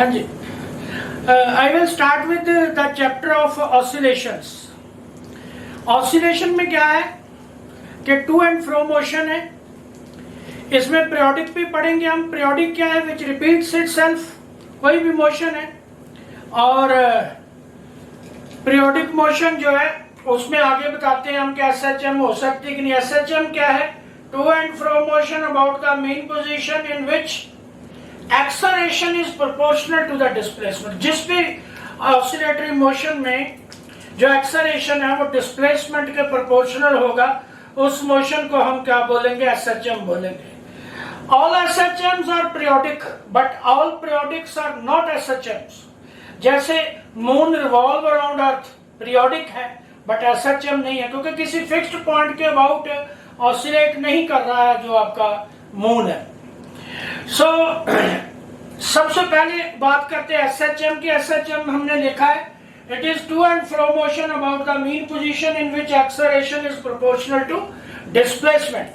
हाँ जी, I will start with the chapter of oscillations. Oscillation में क्या है कि टू एंड फ्रो मोशन है। इसमें पीरियोडिक भी पढ़ेंगे हम। पीरियोडिक क्या है? विच रिपीट्स इटसेल्फ, कोई भी मोशन है। और पीरियोडिक मोशन जो है उसमें आगे बताते हैं हम कि एसएचएम हो सकती है कि नहीं। एसएचएम क्या है? To and fro motion about the mean position in which acceleration is proportional to the displacement. जिस भी ऑसिलेटरी मोशन में जो एक्सेलरेशन है वो डिस्प्लेसमेंट के प्रोपोर्शनल होगा, उस मोशन को हम क्या बोलेंगे? एसएचएम बोलेंगे। All SHMs are periodic but all periodics are not SHMs. जैसे moon revolve around earth periodic है बट एसएचएम नहीं है, क्योंकि किसी फिक्स्ड पॉइंट के अबाउट ऑसिलेट नहीं कर रहा है जो आपका मून है। सबसे पहले बात करते हैं एसएचएम की। एसएचएम हमने लिखा है it is to and fro motion about the mean position in which acceleration is proportional to displacement.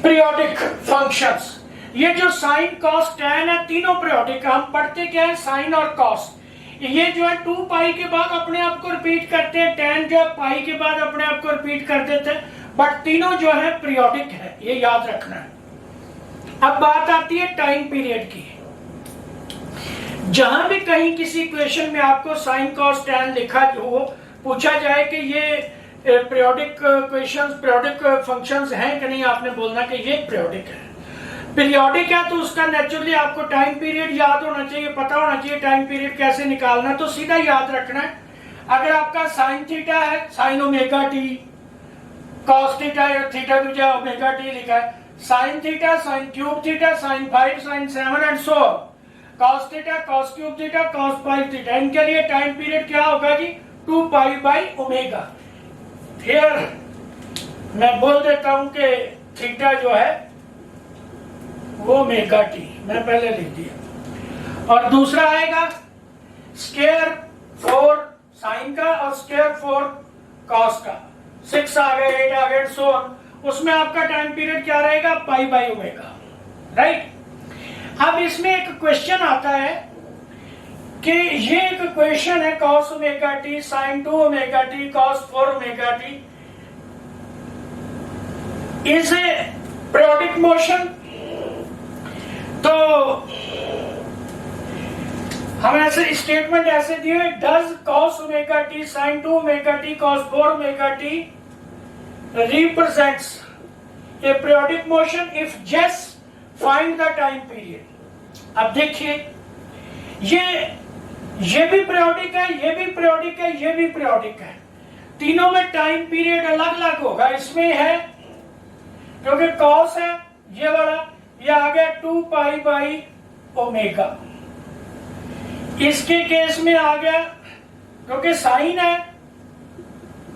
Periodic functions, ये जो साइन कॉस टैन है तीनों पीरियोडिक। हम पढ़ते क्या है? साइन और कॉस। ये जो है 2 पाई के बाद अपने आप को रिपीट करते हैं, टैन जो है पाई के बाद अपने आप को रिपीट कर देते हैं, बट तीनों जो है पीरियोडिक है, ये याद रखना है। अब बात आती है टाइम पीरियड की। जहां भी कहीं किसी क्वेश्चन में आपको साइन कॉस टैन लिखा हो, पूछा जाए कि ये पीरियोडिक क्वेश्चंस, पीरियोडिक फंक्शंस हैं कि नहीं, आपने बोलना कि ये पीरियोडिक है। पीरियोडिक है तो उसका नेचुरली आपको टाइम पीरियड याद होना चाहिए, पता होना चाहिए टाइम पीरियड कैसे निकालना। तो सीधा याद रखना है, अगर आपका साइन थीटा है, sine omega t, cos theta या थीटा की जगह ओमेगा टी लिखा है, sine theta, sine cube theta, sine 5, sine 7 and so on, cos theta, cos cube theta, cos 5 theta. इनके लिए टाइम पीरियड क्या होगा जी? 2 पाई बाई ओमेगा। फिर मैं बोल देता हूं कि थीटा जो है वो ओमेगा टी, मैं पहले लिख दिया। और दूसरा आएगा स्क्वायर 4 साइन का और स्क्वायर 4 कॉस का, 6 आ गए, 8 आ गए, सो ऑन। उसमें आपका टाइम पीरियड क्या रहेगा? Pi by omega, right. अब इसमें एक क्वेश्चन आता है कि ये एक क्वेश्चन है cos omega t, sine 2 omega t, cos 4 omega t is a periodic motion. तो हम ऐसे स्टेटमेंट ऐसे दिए, does cos omega t sine 2 omega t cos 4 omega t represents a periodic motion if yes find the time period। अब देखिए ये भी periodic है, ये भी पीरियोडिक है, ये भी पीरियोडिक है। तीनों में टाइम पीरियड अलग अलग होगा। इसमें है क्योंकि कॉस है ये वाला, ये आ गया 2 पाई बाई ओमेगा। इसके केस में आ गया क्योंकि साइन है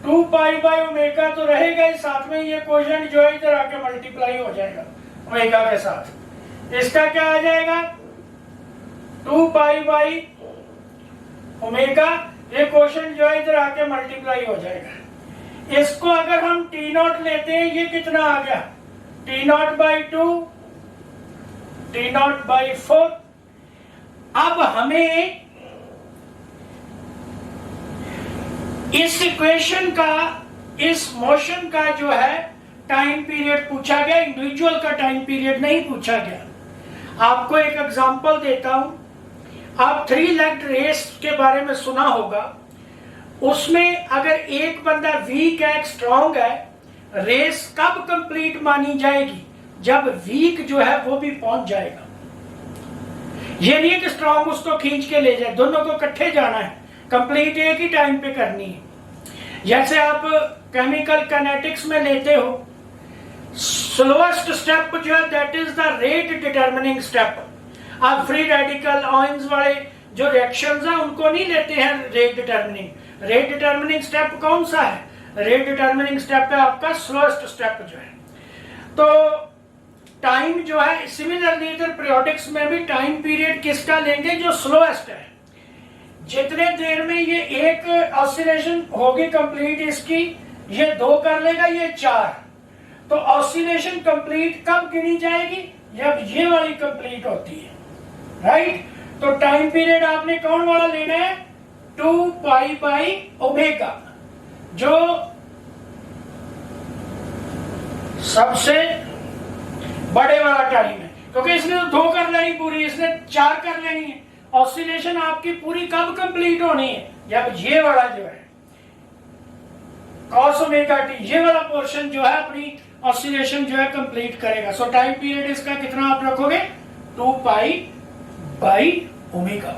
2 पाई बाई ओमेगा तो रहेगा ही साथ में, ये कोशेंट जो है इधर आके मल्टीप्लाई हो जाएगा ओमेगा के साथ। इसका क्या आ जाएगा? 2 पाई बाई ओमेगा, ये कोशेंट जो है इधर आके मल्टीप्लाई हो जाएगा। इसको अगर हम टी नॉट लेते हैं, ये कितना आ गया? T not by 2, T not by 4। अब हमें इस इक्वेशन का, इस मोशन का जो है टाइम पीरियड पूछा गया, इंडिविजुअल का टाइम पीरियड नहीं पूछा गया। आपको एक एग्जांपल देता हूं। आप 3 लेग्ड रेस के बारे में सुना होगा। उसमें अगर एक बंदा वीक है, एक स्ट्रांग है, रेस कब कंप्लीट मानी जाएगी? जब वीक जो है वो भी पहुंच जाएगा। ये नहीं कि स्ट्रांग उसको खींच के ले जाए, दोनों को इकट्ठे जाना है, कंप्लीट एक ही टाइम पे करनी है। जैसे आप केमिकल काइनेटिक्स में लेते हो, स्लोएस्ट स्टेप जो है that is the rate determining step. आप फ्री रेडिकल आयंस वाले जो रिएक्शंस हैं उनको नहीं लेते हैं rate determining. Rate determining step कौन सा है? रेट डिटरमिनिंग स्टेप है आपका स्लोएस्ट स्टेप जो है। तो टाइम जो है सिमिलरली इधर पीरियोडिक्स में भी टाइम पीरियड किसका लेंगे? जो स्लोएस्ट है। जितने देर में ये एक ऑसिलेशन होगी कंप्लीट इसकी, ये 2 कर लेगा, ये 4। तो ऑसिलेशन कंप्लीट कब गिनी जाएगी? जब ये वाली कंप्लीट होती है, राइट। तो टाइम पीरियड आपने कौन वाला लेना है, 2 पाई बाई ओमेगा, जो सबसे बड़े वाला टाइम है, क्योंकि इसने तो 2 कर लेनी पूरी, इसने 4 कर लेनी है। ऑसिलेशन आपकी पूरी कब कंप्लीट होनी है, जब ये वाला जो है cos ओमेगा टी, ये वाला पोर्शन जो है अपनी ऑसिलेशन जो है कंप्लीट करेगा। सो टाइम पीरियड इसका कितना आप रखोगे, 2 पाई बाई ओमेगा।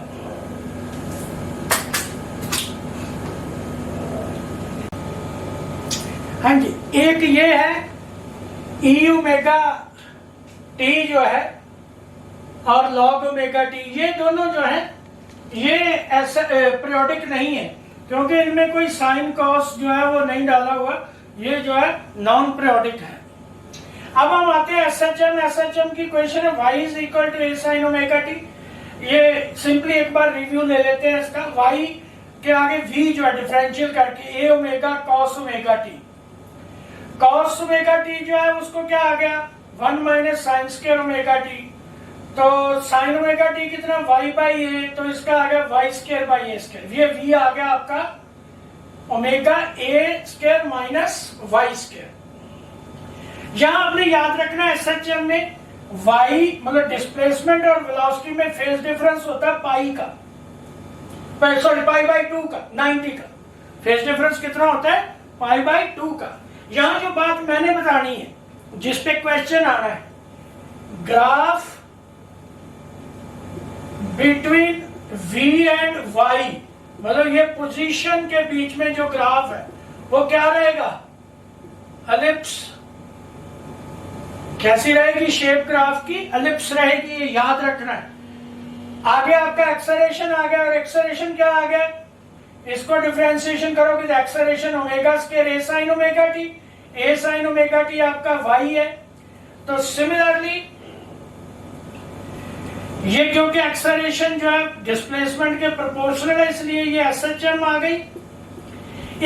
हाँ जी, एक ये है ई ओमेगा टी जो है और लॉग ओमेगा टी, ये दोनों जो है ये ऐसा पीरियोडिक नहीं है, क्योंकि इनमें कोई साइन कॉस जो है वो नहीं डाला हुआ, ये जो है नॉन पीरियोडिक है। अब हम आते हैं एसएचएम की क्वेश्चन है y is equal to a sine omega t. ये सिंपली एक बार रिव्यू ले लेते हैं इसका। y के आगे v जो है डिफरेंशियल करके a omega cos omega t, cos omega t जो है उसको क्या आ गया 1 minus sine square omega t, तो साइन ओमेगा टी कितना y बाई ए, तो इसका आ गया y square by a square, ये v आ गया आपका omega a square minus y square. यहां आपने याद रखना है एसएचएम में y मतलब डिस्प्लेसमेंट और वेलोसिटी में फेज डिफरेंस होता है पाई का, सॉरी पाई बाई 2 का, 90 का फेज डिफरेंस कितना होता है, पाई बाई 2 का। यहां जो बात मैंने बतानी है, जिस पे क्वेश्चन आना है, graph between v and y, मतलब ये पोजीशन के बीच में जो ग्राफ है वो क्या रहेगा, एलिप्स। कैसी रहेगी शेप ग्राफ की, एलिप्स रहेगी, ये याद रखना है। आगे आपका एक्सेलरेशन आ गया, और एक्सेलरेशन क्या आ गया, इसको डिफरेंशिएशन करोगे तो एक्सेलरेशन ओमेगा स्क्वायर ए साइन ओमेगा टी, ए साइन ओमेगा टी आपका y है। तो सिमिलरली ये क्योंकि एक्सेलरेशन जो है डिस्प्लेसमेंट के प्रोपोर्शनल है, इसलिए ये एसएचएम आ गई।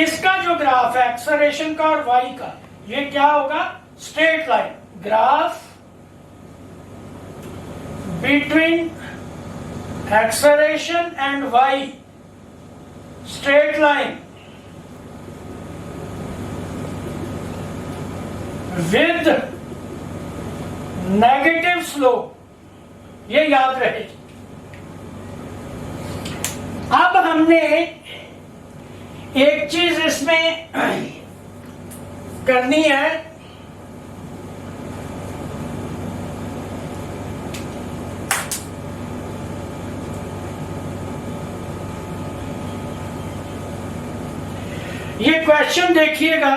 इसका जो ग्राफ है एक्सेलरेशन का और y का, ये क्या होगा, straight line, graph between acceleration and y, straight line with negative slope, ये याद रहे। अब हमने एक चीज इसमें करनी है, ये क्वेश्चन देखिएगा,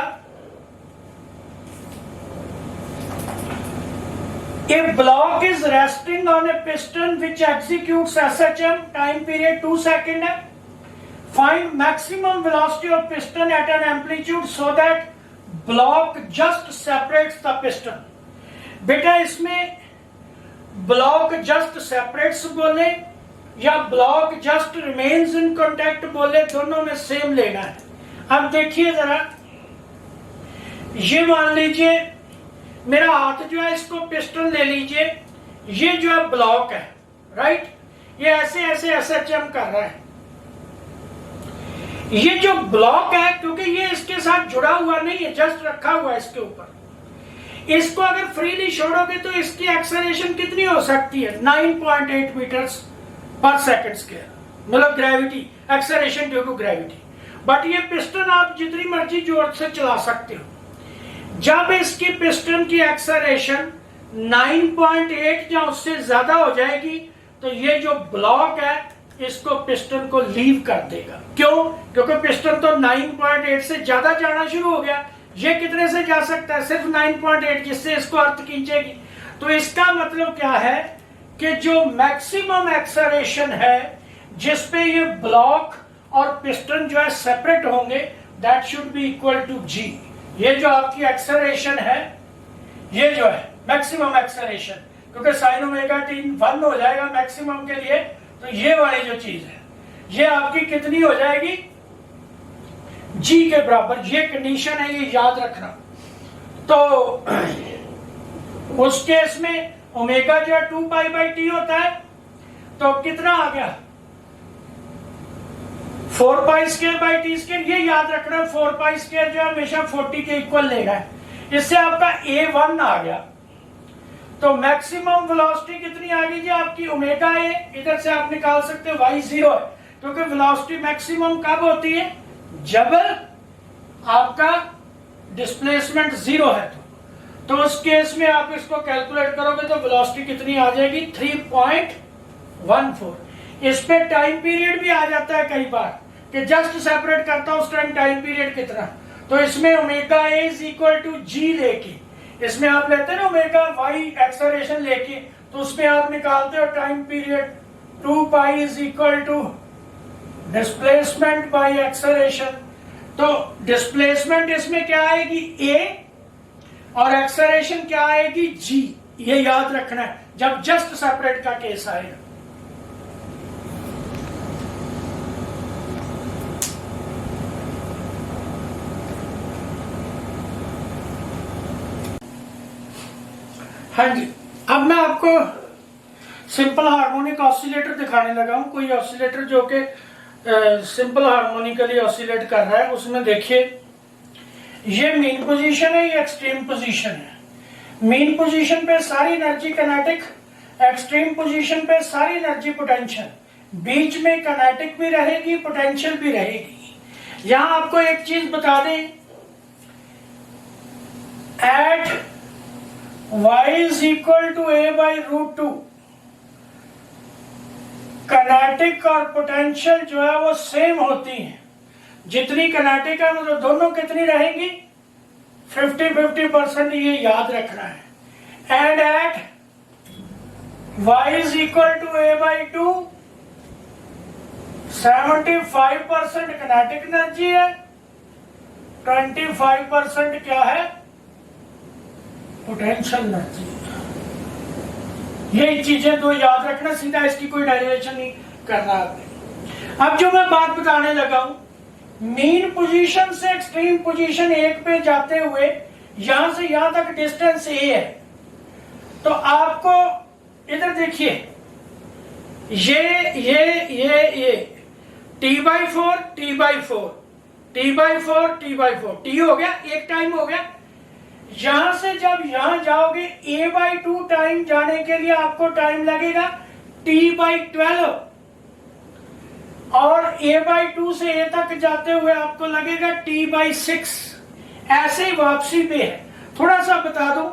a block is resting on a piston which executes SHM, time period 2 seconds है, find maximum velocity of piston at an amplitude so that block just separates the piston। बेटा इसमें block just separates बोले या block just remains in contact बोले, दोनों में same लेना है। अब देखिए जरा, ये मान लीजिए मेरा हाथ जो है, इसको पिस्टन ले लीजिए, ये जो है ब्लॉक है, राइट, ये ऐसे ऐसे एसएचएम कर रहा है। ये जो ब्लॉक है, क्योंकि ये इसके साथ जुड़ा हुआ नहीं है, जस्ट रखा हुआ है इसके ऊपर, इसको अगर फ्रीली छोड़ोगे तो इसकी एक्सेलरेशन कितनी हो सकती है, 9.8 मीटर्स पर सेकंड स्क्वायर, मतलब gravity, acceleration due to gravity. But ये पिस्टन आप जितनी मर्जी जोर से चला सकते हो। जब इसकी पिस्टन की एक्सेलरेशन 9.8 या उससे ज्यादा हो जाएगी तो ये जो ब्लॉक है इसको पिस्टन को लीव कर देगा। क्यों? क्योंकि पिस्टन तो 9.8 से ज्यादा जाना शुरू हो गया। ये कितने से जा सकता है? सिर्फ 9.8, जिससे इसको अर्थ खींचेगी। तो इसका मतलब क्या है कि जो मैक्सिमम एक्सेलरेशन है जिसपे ये ब्लॉक और पिस्टन जो है सेपरेट होंगे, that should be equal to g. ये जो आपकी एक्सेलरेशन है, ये जो है मैक्सिमम एक्सेलरेशन, क्योंकि साइन ओमेगा टी 1 हो जाएगा मैक्सिमम के लिए, तो ये वाली जो चीज है ये आपकी कितनी हो जाएगी? जी के बराबर। ये कंडीशन है, ये याद रखना। तो उस केस में ओमेगा जो है 2 पाई बाई टी होता है, तो कितना आ गया 4 pi square by T square. ये याद रखना 4 पाई स्क्वायर जो है हमेशा 40 के इक्वल लेना है। इससे आपका A1 आ गया। तो मैक्सिमम वेलोसिटी कितनी आ गई जी आपकी ओमेगा ए। इधर से आप निकाल सकते हो y 0 है, क्योंकि वेलोसिटी मैक्सिमम कब होती है जब आपका डिस्प्लेसमेंट 0 है। तो उस केस में आप इसको कैलकुलेट करोगे तो वेलोसिटी कितनी आ जाएगी 3.14। इस पे टाइम पीरियड भी आ जाता है कई बार कि जस्ट सेपरेट करता हूं उस टाइम टाइम पीरियड कितना। तो इसमें omega a is equal to g लेके, इसमें आप लेते हैं ना ओमेगा वाई एक्सेलरेशन लेके, तो उसमें आप निकालते हो time period 2 pi is equal to displacement by acceleration. तो डिस्प्लेसमेंट इसमें क्या आएगी ए और एक्सेलरेशन क्या आएगी जी। ये याद रखना है जब जस्ट सेपरेट का केस आएगा। हाँ जी, अब मैं आपको सिंपल हार्मोनिक ऑसिलेटर दिखाने लगा हूं। कोई ऑसिलेटर जो कि सिंपल हार्मोनिकली ऑसिलेट कर रहा है, उसमें देखिए ये मीन पोजीशन है, ये एक्सट्रीम पोजीशन है। मीन पोजीशन पे सारी एनर्जी काइनेटिक, एक्सट्रीम पोजीशन पे सारी एनर्जी पोटेंशियल, बीच में काइनेटिक भी रहेगी पोटेंशियल भी रहेगी। यहां आपको एक चीज बता दें, at y is equal to a by root 2 kinetic और पोटेंशियल जो है वो सेम होती हैं। जितनी काइनेटिक है मतलब दोनों कितनी रहेंगी 50-50%। ये याद रखना है। And at y is equal to a by 2 75% kinetic energy है, 25% क्या है पोटेंशियल एनर्जी। यही चीजें दो याद रखना, सीधा इसकी कोई डेरिवेशन नहीं करना आपने। अब जो मैं बात बताने लगा हूं, मीन पोजीशन से एक्सट्रीम पोजीशन एक पे जाते हुए यहां से यहां तक डिस्टेंस ए है। तो आपको इधर देखिए ये T/4 T/4 T/4 T/4 T हो गया, एक टाइम हो गया। यहां से जब यहां जाओगे A/2 टाइम जाने के लिए आपको टाइम लगेगा T/12 और A/2 से A तक जाते हुए आपको लगेगा T/6। ऐसे ही वापसी पे है। थोड़ा सा बता दूं,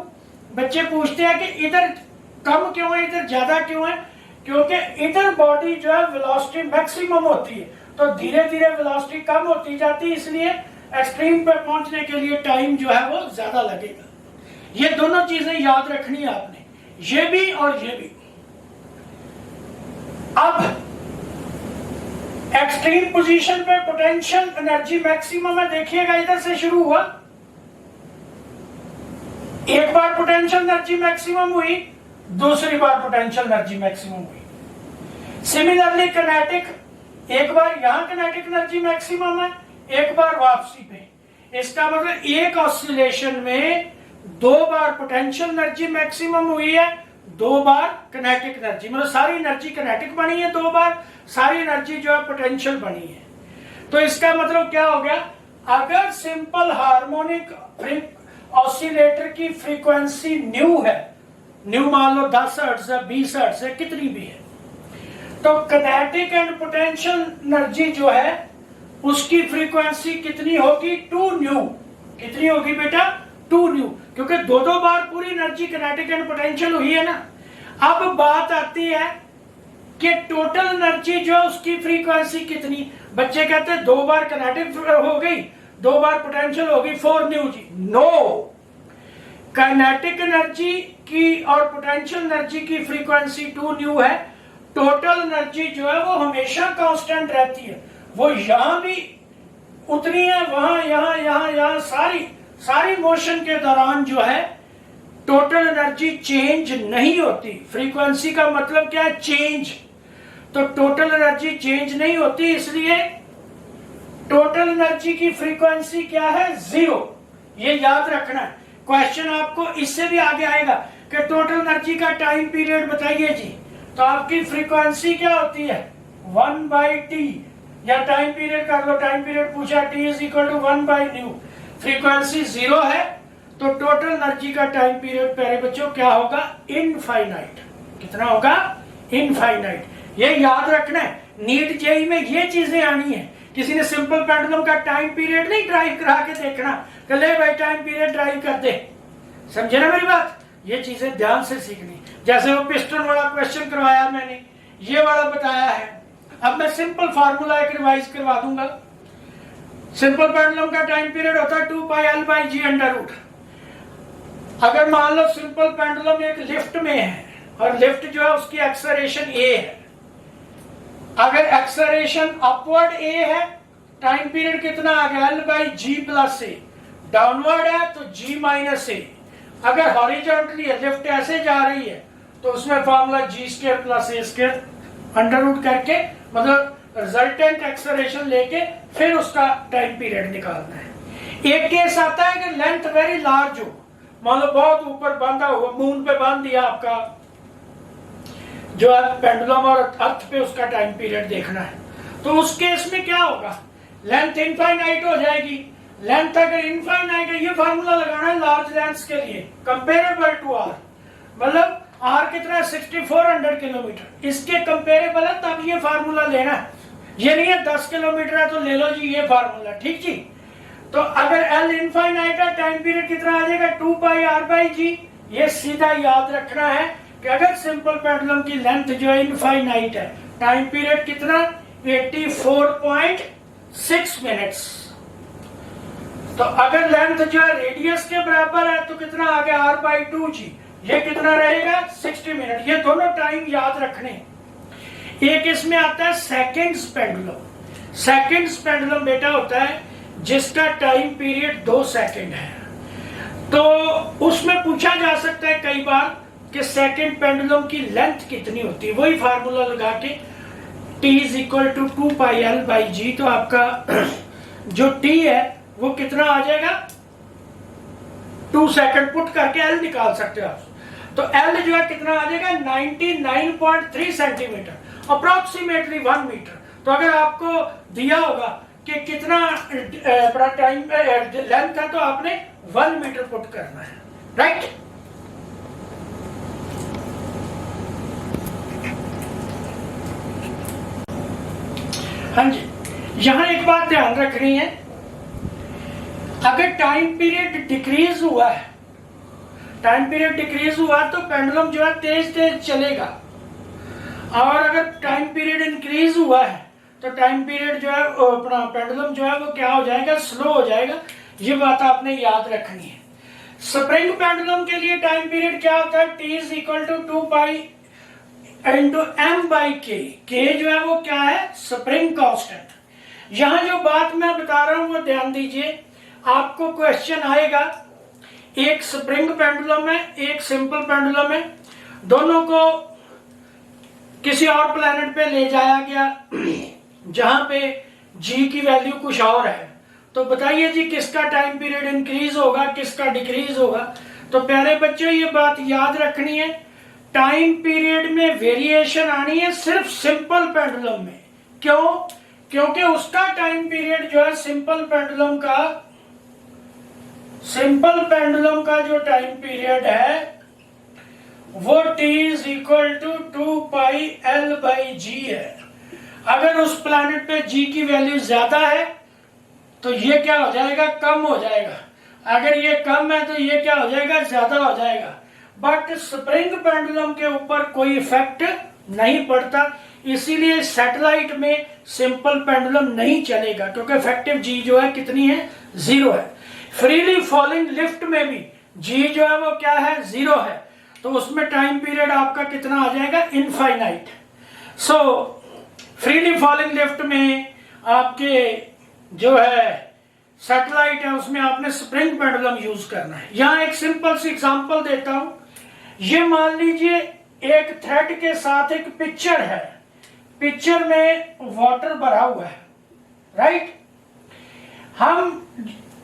बच्चे पूछते हैं कि इधर कम क्यों है इधर ज्यादा क्यों है, क्योंकि इधर बॉडी जो है वेलोसिटी मैक्सिमम होती है, तो धीरे धीरे वेलोसिटी कम होती जाती है, इसलिए एक्सट्रीम पे पहुंचने के लिए टाइम जो है वो ज्यादा लगेगा। ये दोनों चीजें याद रखनी है आपने, ये भी और ये भी। अब एक्सट्रीम पोजीशन पे पोटेंशियल एनर्जी मैक्सिमम है। देखिएगा इधर से शुरू हुआ, एक बार पोटेंशियल एनर्जी मैक्सिमम हुई, दूसरी बार पोटेंशियल एनर्जी मैक्सिमम हुई। सिमिलरली काइनेटिक, एक बार यहां काइनेटिक एनर्जी मैक्सिमम है, एक बार वापसी पे। इसका मतलब एक ऑसिलेशन में 2 बार पोटेंशियल एनर्जी मैक्सिमम हुई है, 2 बार काइनेटिक एनर्जी, मतलब सारी एनर्जी काइनेटिक बनी है 2 बार, सारी एनर्जी जो है पोटेंशियल बनी है। तो इसका मतलब क्या हो गया, अगर सिंपल हार्मोनिक ऑसिलेटर की फ्रीक्वेंसी न्यू है, न्यू मान लो 10 हर्ट्ज है, 20 हर्ट्ज है, कितनी भी है, तो काइनेटिक एंड पोटेंशियल एनर्जी जो है उसकी फ्रीक्वेंसी कितनी होगी 2 न्यू। कितनी होगी बेटा 2 न्यू, क्योंकि 2 बार पूरी एनर्जी काइनेटिक एंड पोटेंशियल हुई है ना। अब बात आती है कि टोटल एनर्जी जो उसकी फ्रीक्वेंसी कितनी। बच्चे कहते हैं 2 बार काइनेटिक हो गई, 2 बार पोटेंशियल हो गई 4 न्यू जी। नो, काइनेटिक एनर्जी की और पोटेंशियल एनर्जी की फ्रीक्वेंसी 2 न्यू है। टोटल एनर्जी जो है वो हमेशा कांस्टेंट रहती है, वो यहां भी उतनी है, वहां यहां सारी मोशन के दौरान जो है टोटल एनर्जी चेंज नहीं होती। फ्रीक्वेंसी का मतलब क्या है चेंज, तो टोटल एनर्जी चेंज नहीं होती, इसलिए टोटल एनर्जी की फ्रीक्वेंसी क्या है 0। ये याद रखना है। क्वेश्चन आपको इससे भी आगे आएगा कि टोटल एनर्जी का टाइम पीरियड बताइए जी। तो आपकी फ्रीक्वेंसी क्या होती है 1/t, या टाइम पीरियड कर लो, टाइम पीरियड पूछा t is equal to 1/ν, frequency 0 है तो टोटल एनर्जी का टाइम पीरियड प्यारे बच्चों क्या होगा इनफाइनाइट। कितना होगा इनफाइनाइट। ये याद रखना है, नीट जेई में ये चीजें आनी है। किसी ने सिंपल पेंडुलम का टाइम पीरियड नहीं ड्राइव करा के देखना कि ले भाई टाइम पीरियड ड्राइव कर दे, समझे ना मेरी बात। ये चीजें ध्यान से सीखनी। जैसे वो पिस्टन वाला क्वेश्चन करवाया मैंने, ये वाला बताया है। अब मैं सिंपल फार्मूला एक रिवाइज करवा दूंगा। सिंपल पेंडुलम का टाइम पीरियड होता है 2πL/g√। अगर मान लो सिंपल पेंडुलम एक लिफ्ट में है और लिफ्ट जो है उसकी एक्सेलरेशन a है, अगर एक्सेलरेशन अपवर्ड a है टाइम पीरियड कितना आ गया L/g+a, डाउनवर्ड है तो g-a। अगर हॉरिजॉन्टली है लिफ्ट ऐसे जा रही है तो उसमें formula g² + a² under root करके मतलब रिजल्टेंट एक्सेलरेशन लेके फिर उसका टाइम पीरियड निकालना है। एक केस आता है कि लेंथ वेरी लार्ज हो, मान लो बहुत ऊपर बांधा हुआ, मून पे बांध दिया आपका जो है पेंडुलम और अर्थ पे उसका टाइम पीरियड देखना है, तो उस केस में क्या होगा लेंथ इनफाइनाइट हो जाएगी। लेंथ अगर इनफाइनाइट है, ये फार्मूला लगाना है लार्ज लेंथ के लिए कंपेरेबल टू आर, मतलब आर कितना है 6400 किलोमीटर, इसके कंपेरेबल है तब ये फार्मूला लेना है। ये नहीं है 10 किलोमीटर है तो ले लो जी ये फार्मूला, ठीक जी। तो अगर एल इनफाइनाइट है टाइम पीरियड कितना आ जाएगा 2πr/g। ये सीधा याद रखना है कि अगर सिंपल पेंडुलम की लेंथ जो है इनफाइनाइट है, टाइम पीरियड कितना 84.6 मिनट्स। तो अगर लेंथ जो है रेडियस के बराबर है तो कितना आ गया r/2g, ये कितना रहेगा 60 मिनट। ये दोनों टाइम याद रखने। एक इसमें आता है सेकंड्स पेंडुलम। सेकंड्स पेंडुलम बेटा होता है जिसका टाइम पीरियड 2 सेकंड है। तो उसमें पूछा जा सकता है कई बार कि सेकंड पेंडुलम की लेंथ कितनी होती है, वही फार्मूला लगा के t = 2πL/g। तो आपका जो t है वो कितना आ जाएगा 2 सेकंड पुट करके L निकाल सकते हो आप। तो L जो है कितना आ जाएगा 99.3 सेंटीमीटर, अप्रोक्सीमेटली 1 मीटर। तो अगर आपको दिया होगा कि कितना टाइम लेंथ है तो आपने 1 मीटर पुट करना है, राइट। हाँ जी, यहां एक बात ध्यान रखनी है, अगर टाइम पीरियड डिक्रीज हुआ है, टाइम पीरियड डिक्रीज हुआ तो पेंडुलम जो है तेज तेज चलेगा, और अगर टाइम पीरियड इंक्रीज हुआ है तो टाइम पीरियड जो है अपना पेंडुलम जो है वो क्या हो जाएगा स्लो हो जाएगा। ये बात आपने याद रखनी है। स्प्रिंग पेंडुलम के लिए टाइम पीरियड क्या होता है t = 2π × m/k। k जो है वो क्या है स्प्रिंग कांस्टेंट। यहां जो बात मैं बता रहा हूं वो ध्यान दीजिए, आपको क्वेश्चन आएगा एक स्प्रिंग पेंडुलम है एक सिंपल पेंडुलम है, दोनों को किसी और प्लेनेट पे ले जाया गया जहां पे g की वैल्यू कुछ और है, तो बताइए जी किसका टाइम पीरियड इंक्रीज होगा किसका डिक्रीज होगा। तो प्यारे बच्चों ये बात याद रखनी है, टाइम पीरियड में वेरिएशन आनी है सिर्फ सिंपल पेंडुलम में। क्यों? क्योंकि उसका टाइम पीरियड जो है सिंपल पेंडुलम का जो टाइम पीरियड है वो t = 2πL/g है। अगर उस प्लैनेट पे g की वैल्यू ज्यादा है तो ये क्या हो जाएगा कम हो जाएगा, अगर ये कम है तो ये क्या हो जाएगा ज्यादा हो जाएगा। बट स्प्रिंग पेंडुलम के ऊपर कोई इफेक्ट नहीं पड़ता, इसीलिए सैटेलाइट में सिंपल पेंडुलम नहीं चलेगा क्योंकि इफेक्टिव g जो है कितनी है 0 है। फ्रीली फॉलिंग लिफ्ट में भी g जो है वो क्या है 0 है, तो उसमें टाइम पीरियड आपका कितना आ जाएगा इनफाइनाइट। सो फ्रीली फॉलिंग लिफ्ट में आपके जो है सैटेलाइट है उसमें आपने स्प्रिंग पेंडुलम यूज करना है। यहां एक सिंपल सी एग्जांपल देता हूं, ये मान लीजिए एक थ्रेड के साथ एक पिक्चर है, पिक्चर में वाटर भरा हुआ है, राइट। हम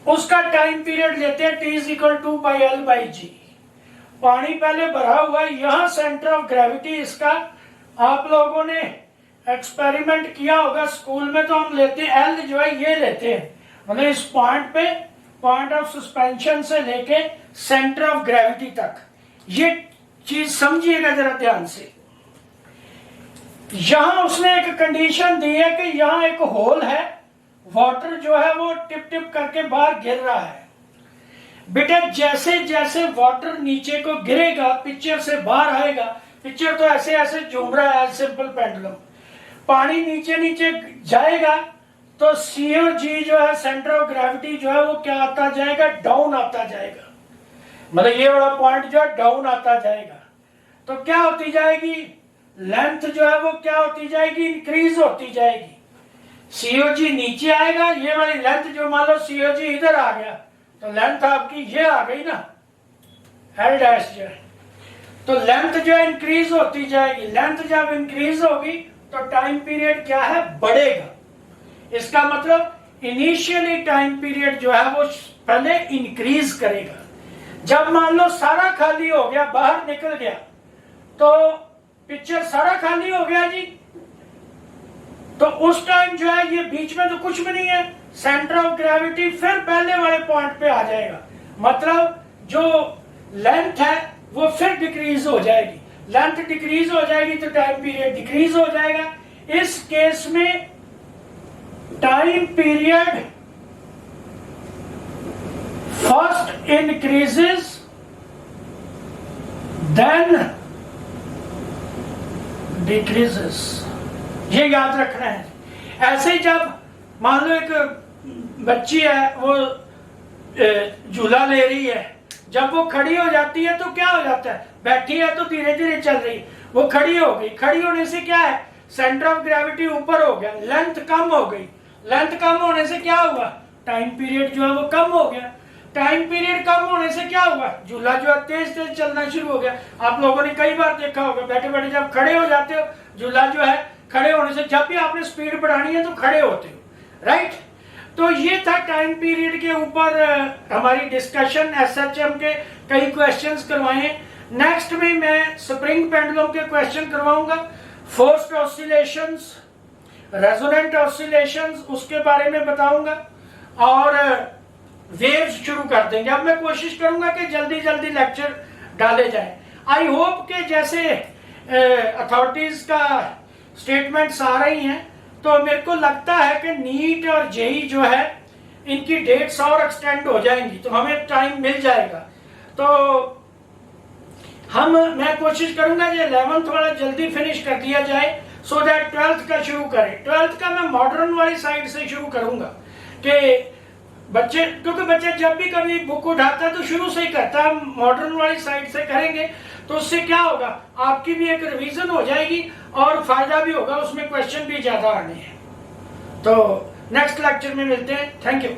उसका टाइम पीरियड लेते हैं t = 2πL/g। पानी पहले भरा हुआ है, यहां सेंटर ऑफ ग्रेविटी इसका आप लोगों ने एक्सपेरिमेंट किया होगा स्कूल में, तो हम लेते हैं एल जो है ये लेते हैं, मतलब इस पॉइंट पे पॉइंट ऑफ सस्पेंशन से लेके सेंटर ऑफ ग्रेविटी तक। ये चीज समझिएगा जरा ध्यान से। यहां उसने एक कंडीशन दी है कि यहां एक होल है, वाटर जो है वो टिप टिप करके बाहर गिर रहा है। बेटा जैसे जैसे वाटर नीचे को गिरेगा पिक्चर से बाहर आएगा, पिक्चर तो ऐसे ऐसे झूम रहा है सिंपल पेंडुलम, पानी नीचे नीचे जाएगा तो COG जो है सेंटर ऑफ ग्रेविटी जो है वो क्या आता जाएगा, डाउन आता जाएगा, मतलब ये वाला पॉइंट जो है डाउन आता जाएगा। तो क्या होती जाएगी, लेंथ जो है वो क्या होती जाएगी, इंक्रीज होती जाएगी। COG नीचे आएगा, ये वाली लेंथ जो मान लो COG इधर आ गया तो लेंथ आपकी ये आ गई ना L डैश जो है, तो लेंथ जो है इंक्रीज होती जाएगी। लेंथ जब इंक्रीज होगी तो टाइम पीरियड क्या है, बढ़ेगा। इसका मतलब इनिशियली टाइम पीरियड जो है वो पहले इंक्रीज करेगा। जब मान लो सारा खाली हो गया, बाहर निकल गया, तो पिक्चर सारा खाली हो गया जी, तो उस टाइम जो है ये बीच में तो कुछ भी नहीं है, सेंटर ऑफ ग्रेविटी फिर पहले वाले पॉइंट पे आ जाएगा, मतलब जो लेंथ है वो फिर डिक्रीज हो जाएगी। लेंथ डिक्रीज हो जाएगी तो टाइम पीरियड डिक्रीज हो जाएगा। इस केस में time period first increases then decreases, ये याद रखना है। ऐसे जब मान लो एक बच्ची है वो झूला ले रही है, जब वो खड़ी हो जाती है तो क्या हो जाता है, बैठी है तो धीरे धीरे चल रही, वो खड़ी हो गई, खड़ी होने से क्या है, सेंटर ऑफ ग्रेविटी ऊपर हो गया, लेंथ कम हो गई, लेंथ कम होने से क्या हुआ, टाइम पीरियड जो है वो कम हो गया। टाइम पीरियड कम होने से क्या हुआ, झूला जो है तेज तेज चलना शुरू हो गया। आप लोगों ने कई बार देखा होगा, बैठे बैठे जब खड़े हो जाते हो, झूला जो है खड़े होने से, जब भी आपने स्पीड बढ़ानी है तो खड़े होते हो, राइट। तो ये था टाइम पीरियड के ऊपर हमारी डिस्कशन। SHM के कई क्वेश्चंस करवाए हैं। नेक्स्ट में मैं स्प्रिंग पेंडुलम के क्वेश्चन करवाऊंगा, फोर्स्ड ऑसिलेशंस, रेजोनेंट ऑसिलेशंस उसके बारे में बताऊंगा, और वेव्स शुरू कर देंगे। अब मैं कोशिश करूंगा कि जल्दी जल्दी लेक्चर डाले जाए। आई होप के जैसे अथॉरिटीज का स्टेटमेंट्स आ रही हैं तो मेरे को लगता है कि नीट और जेई जो है इनकी डेट्स और एक्सटेंड हो जाएंगी, तो हमें टाइम मिल जाएगा। तो मैं कोशिश करूंगा कि 11th वाला जल्दी फिनिश कर दिया जाए, सो दैट 12th का शुरू करें। 12th का मैं मॉडर्न वाली साइड से शुरू करूंगा कि बच्चे, क्योंकि बच्चे जब भी कभी बुक उठाता है तो शुरू से ही करता है, मॉडर्न वाली साइड से करेंगे तो उससे क्या होगा, आपकी भी एक रिवीजन हो जाएगी और फायदा भी होगा, उसमें क्वेश्चन भी ज्यादा आने हैं। तो नेक्स्ट लेक्चर में मिलते हैं। Thank you.